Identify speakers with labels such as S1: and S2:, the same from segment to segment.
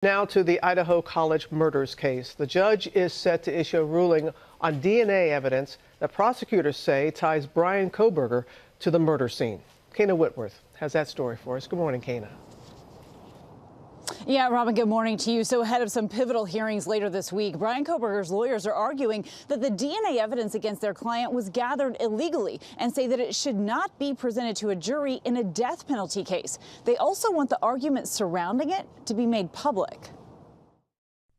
S1: Now to the Idaho college murders case. The judge is set to issue a ruling on DNA evidence that prosecutors say ties Brian Kohberger to the murder scene. Kana Whitworth has that story for us. Good morning, Kana.
S2: Yeah, Robin, good morning to you. So ahead of some pivotal hearings later this week, Brian Kohberger's lawyers are arguing that the DNA evidence against their client was gathered illegally and say that it should not be presented to a jury in a death penalty case. They also want the arguments surrounding it to be made public.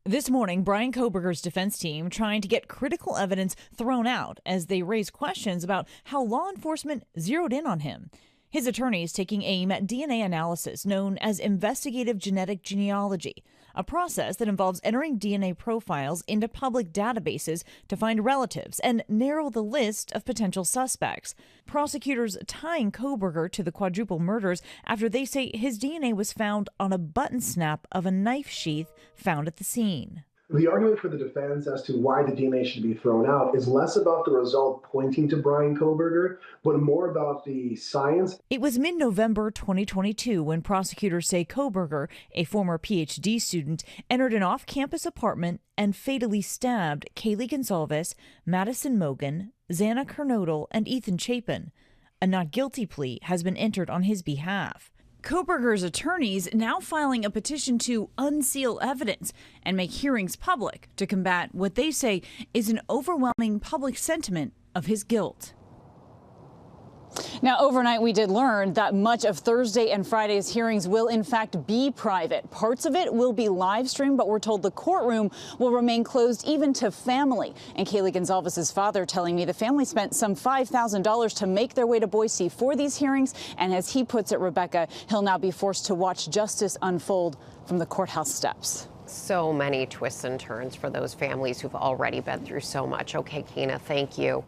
S2: This morning, Brian Kohberger's defense team trying to get critical evidence thrown out as they raise questions about how law enforcement zeroed in on him. His attorneys taking aim at DNA analysis known as investigative genetic genealogy, a process that involves entering DNA profiles into public databases to find relatives and narrow the list of potential suspects. Prosecutors tying Kohberger to the quadruple murders after they say his DNA was found on a button snap of a knife sheath found at the scene.
S3: The argument for the defense as to why the DNA should be thrown out is less about the result pointing to Brian Kohberger, but more about the science.
S2: It was mid-November 2022 when prosecutors say Kohberger, a former PhD student, entered an off-campus apartment and fatally stabbed Kaylee Gonsalves, Madison Mogan, Xana Kernodle, and Ethan Chapin. A not guilty plea has been entered on his behalf. Kohberger's attorneys now filing a petition to unseal evidence and make hearings public to combat what they say is an overwhelming public sentiment of his guilt. Now, overnight, we did learn that much of Thursday and Friday's hearings will, in fact, be private. Parts of it will be live streamed, but we're told the courtroom will remain closed even to family. And Kaylee Gonsalves' father telling me the family spent some $5,000 to make their way to Boise for these hearings. And as he puts it, Rebecca, he'll now be forced to watch justice unfold from the courthouse steps.
S4: So many twists and turns for those families who've already been through so much. Okay, Kina, thank you.